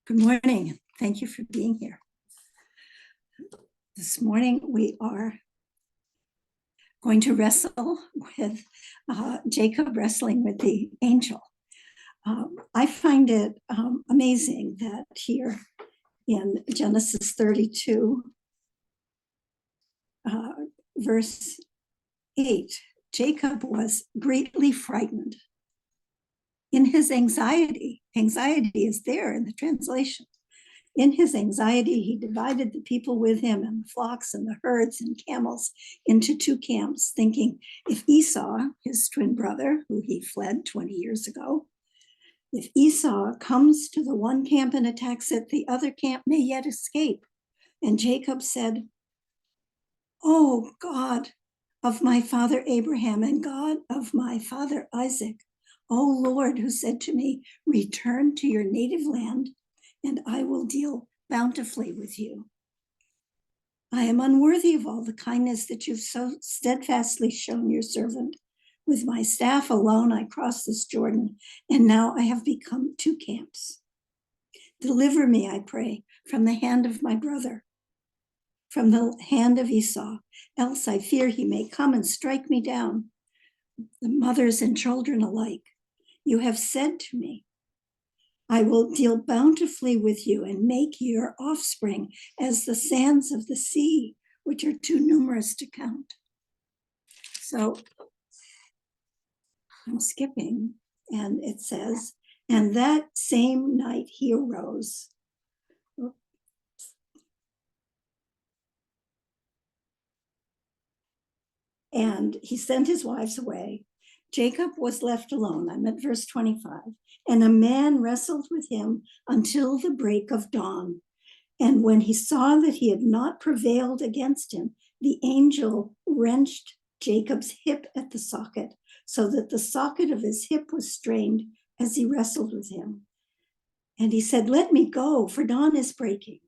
Good morning. Thank you for being here. This morning we are going to wrestle with Jacob wrestling with the angel. I find it amazing that here in Genesis 32, verse 8, Jacob was greatly frightened. In his anxiety is there in the translation. In his anxiety, he divided the people with him and the flocks and the herds and camels into two camps, thinking if Esau, his twin brother, who he fled 20 years ago, if Esau comes to the one camp and attacks it, the other camp may yet escape. And Jacob said, "Oh God of my father Abraham and God of my father Isaac, O Lord, who said to me, return to your native land, and I will deal bountifully with you. I am unworthy of all the kindness that you've so steadfastly shown your servant. With my staff alone, I crossed this Jordan, and now I have become two camps. Deliver me, I pray, from the hand of my brother, from the hand of Esau, else I fear he may come and strike me down, the mothers and children alike. You have said to me, I will deal bountifully with you and make your offspring as the sands of the sea, which are too numerous to count." So I'm skipping, and it says, and that same night he arose. And he sent his wives away. Jacob was left alone. I'm at verse 25. And a man wrestled with him until the break of dawn. And when he saw that he had not prevailed against him, the angel wrenched Jacob's hip at the socket, so that the socket of his hip was strained as he wrestled with him. And he said, "Let me go, for dawn is breaking."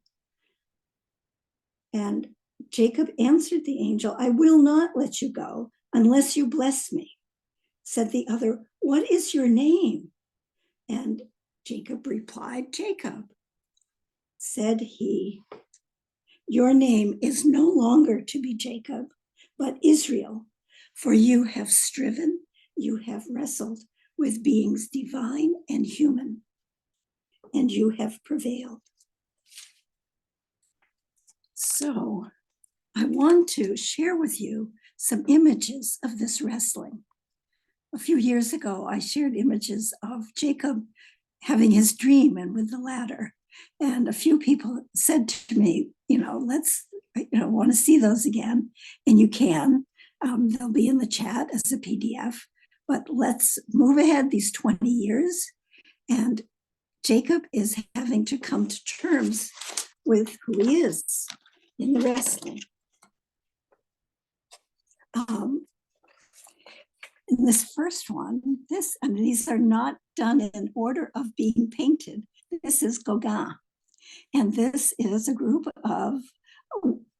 And Jacob answered the angel, "I will not let you go unless you bless me." Said the other, "What is your name?" And Jacob replied, "Jacob." Said he, "Your name is no longer to be Jacob, but Israel, for you have striven, you have wrestled with beings divine and human, and you have prevailed." So I want to share with you some images of this wrestling. A few years ago, I shared images of Jacob having his dream and with the ladder. And a few people said to me, let's, want to see those again. And you can. They'll be in the chat as a PDF. But let's move ahead these 20 years. And Jacob is having to come to terms with who he is in the wrestling. In this first one, these are not done in order of being painted. This is Gauguin. And this is a group of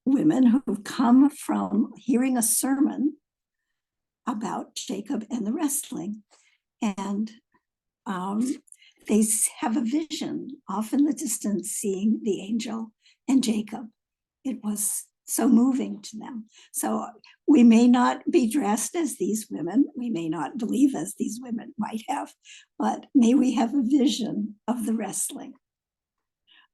women who've come from hearing a sermon about Jacob and the wrestling. And they have a vision off in the distance, seeing the angel and Jacob. It was so moving to them. So we may not be dressed as these women. We may not believe as these women might have, but may we have a vision of the wrestling.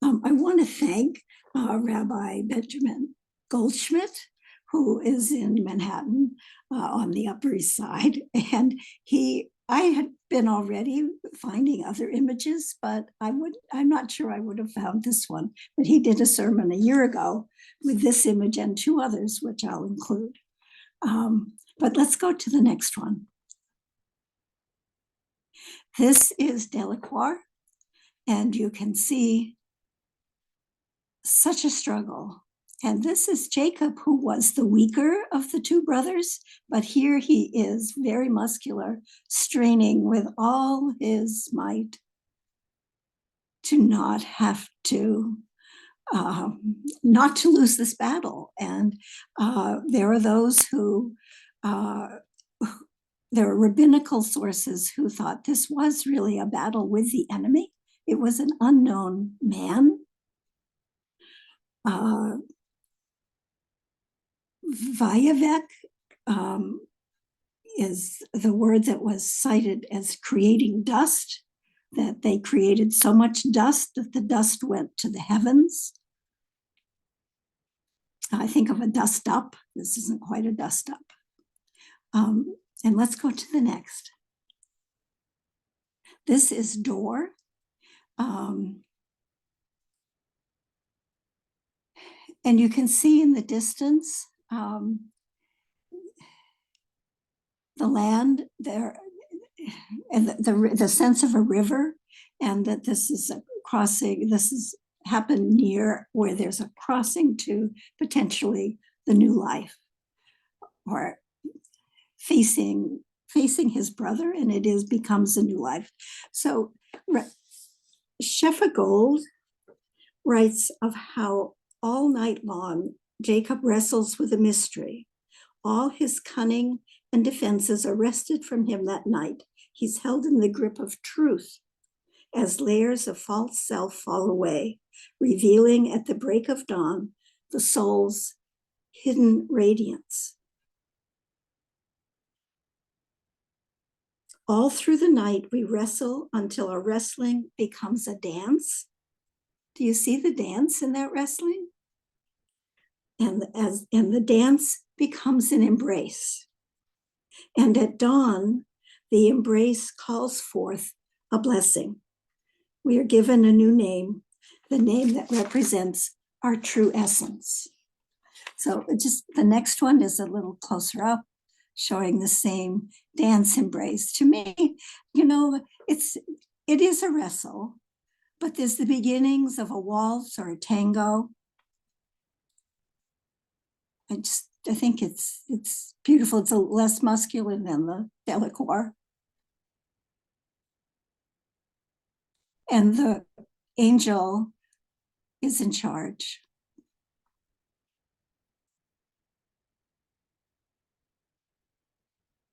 I want to thank Rabbi Benjamin Goldschmidt, who is in Manhattan on the Upper East Side. And I had been already finding other images, but I'm not sure I would have found this one. But he did a sermon a year ago with this image and two others, which I'll include. But let's go to the next one. This is Delacroix, and you can see such a struggle. And this is Jacob, who was the weaker of the two brothers, but here he is very muscular, straining with all his might to not have to, not to lose this battle. And there are those who, there are rabbinical sources who thought this was really a battle with the enemy, It was an unknown man. Vayishlakh is the word that was cited as creating dust, that they created so much dust that the dust went to the heavens. I think of a dust up. This isn't quite a dust up. And let's go to the next. This is door. And you can see in the distance the land there, and the sense of a river, and that this is a crossing. This is happened near where there's a crossing to potentially the new life, or facing his brother, and becomes a new life. So Shefa Gold writes of how all night long Jacob wrestles with a mystery. All his cunning and defenses are wrested from him that night. He's held in the grip of truth as layers of false self fall away, revealing at the break of dawn the soul's hidden radiance. All through the night, we wrestle until our wrestling becomes a dance. Do you see the dance in that wrestling? And the dance becomes an embrace. And at dawn, the embrace calls forth a blessing. We are given a new name, the name that represents our true essence. So just the next one is a little closer up, showing the same dance embrace. To me, it is a wrestle, but there's the beginnings of a waltz or a tango. I think it's beautiful. It's less masculine than the Delacour. And the angel is in charge.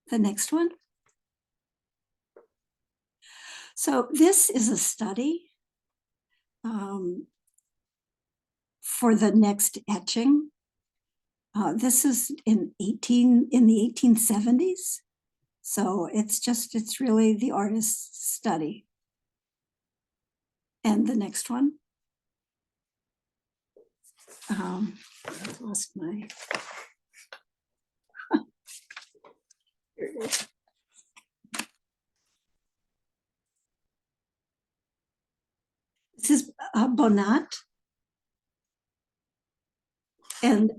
The next one. So this is a study for the next etching. This is in the 1870s. So it's really the artist's study. And the next one. I've lost my. Here it is. This is Bonat. And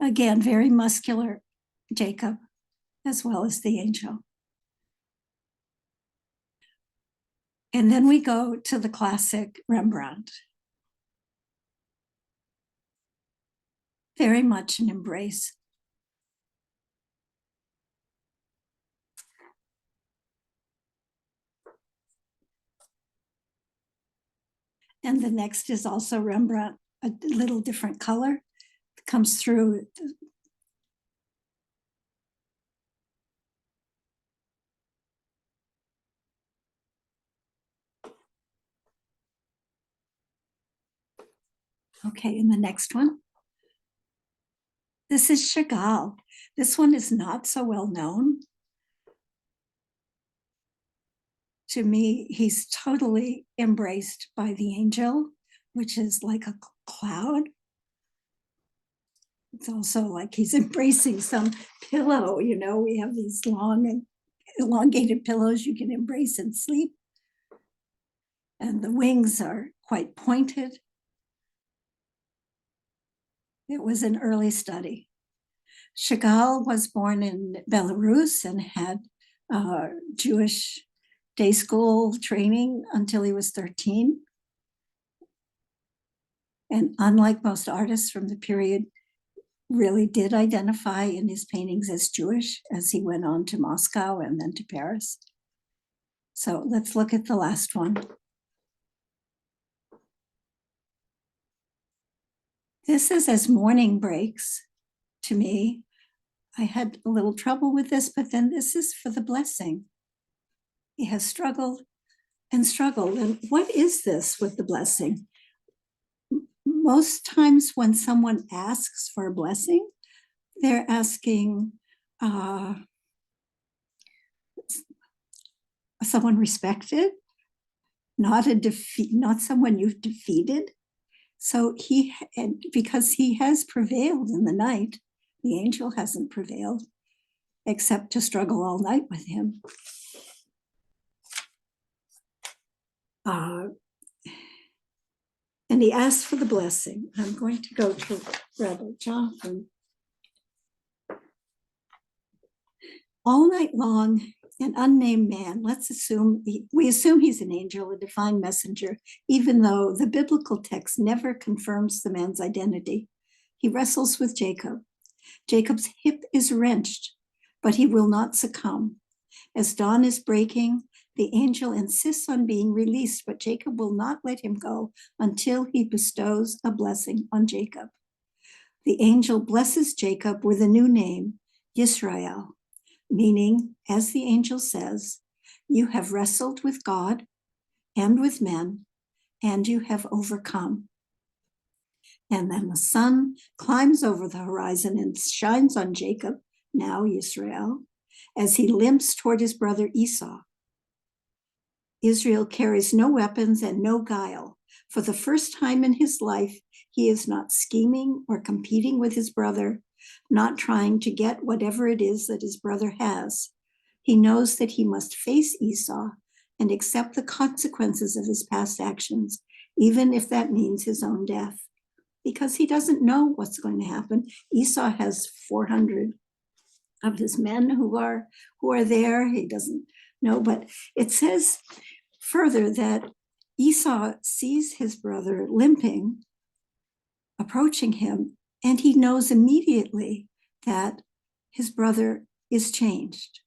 again, very muscular Jacob, as well as the angel. And then we go to the classic Rembrandt. Very much an embrace. And the next is also Rembrandt, a little different color. It comes through. Okay, and the next one. This is Chagall. This one is not so well known. To me, he's totally embraced by the angel, which is like a cloud. It's also like he's embracing some pillow. We have these long and elongated pillows you can embrace and sleep. And the wings are quite pointed. It was an early study. Chagall was born in Belarus and had Jewish day school training until he was 13. And unlike most artists from the period, really did identify in his paintings as Jewish as he went on to Moscow and then to Paris. So let's look at the last one. This is as morning breaks to me. I had a little trouble with this, but then this is for the blessing. He has struggled and struggled. And what is this with the blessing? Most times when someone asks for a blessing, they're asking someone respected, not a defeat, not someone you've defeated. So and because he has prevailed in the night, the angel hasn't prevailed, except to struggle all night with him. And he asked for the blessing. I'm going to go to Rabbi Jonathan. All night long, an unnamed man, we assume he's an angel, a divine messenger, even though the biblical text never confirms the man's identity. He wrestles with Jacob. Jacob's hip is wrenched, but he will not succumb. As dawn is breaking, the angel insists on being released, but Jacob will not let him go until he bestows a blessing on Jacob. The angel blesses Jacob with a new name, Yisrael, meaning, as the angel says, you have wrestled with God and with men, and you have overcome. And then the sun climbs over the horizon and shines on Jacob, now Yisrael, as he limps toward his brother Esau. Israel carries no weapons and no guile. For the first time in his life, he is not scheming or competing with his brother, not trying to get whatever it is that his brother has. He knows that he must face Esau and accept the consequences of his past actions, even if that means his own death, because he doesn't know what's going to happen. Esau has 400 of his men who are there. He doesn't know, but it says further that Esau sees his brother limping, approaching him, and he knows immediately that his brother is changed.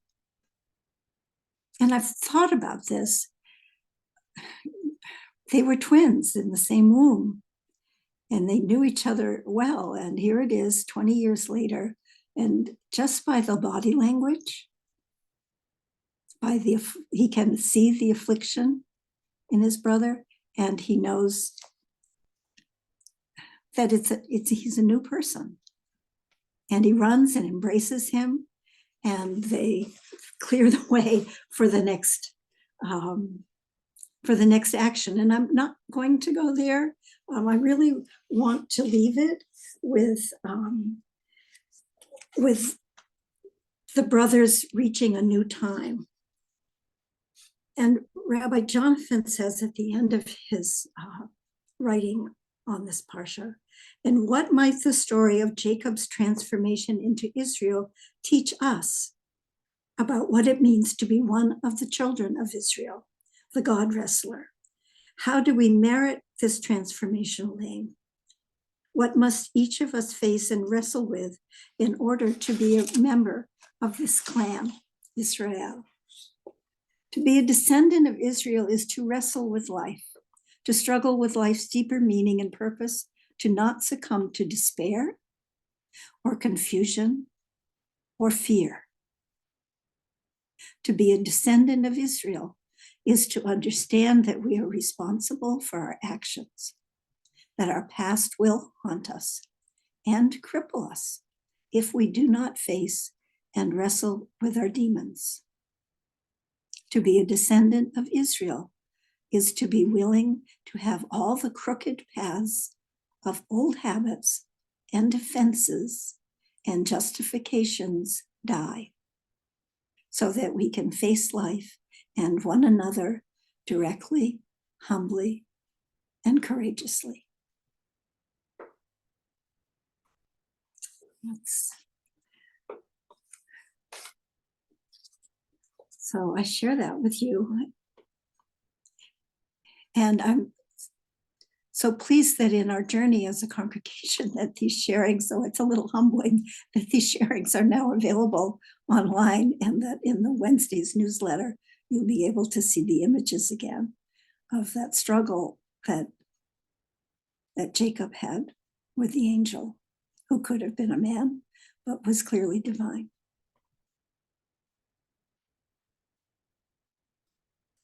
And I've thought about this. They were twins in the same womb, and they knew each other well. And here it is 20 years later, and just by the body language, he can see the affliction in his brother, and he knows that he's a new person. And he runs and embraces him, and they clear the way for the next action. And I'm not going to go there. I really want to leave it with the brothers reaching a new time. And Rabbi Jonathan says at the end of his writing on this parsha, and what might the story of Jacob's transformation into Israel teach us about what it means to be one of the children of Israel, the God wrestler? How do we merit this transformational name? What must each of us face and wrestle with in order to be a member of this clan, Israel? To be a descendant of Israel is to wrestle with life, to struggle with life's deeper meaning and purpose, to not succumb to despair or confusion or fear. To be a descendant of Israel is to understand that we are responsible for our actions, that our past will haunt us and cripple us if we do not face and wrestle with our demons. To be a descendant of Israel is to be willing to have all the crooked paths of old habits and defenses and justifications die, so that we can face life and one another directly, humbly, and courageously. So I share that with you. And I'm so pleased that in our journey as a congregation that these sharings, so it's a little humbling that these sharings are now available online, and that in the Wednesday's newsletter, you'll be able to see the images again of that struggle that Jacob had with the angel, who could have been a man, but was clearly divine.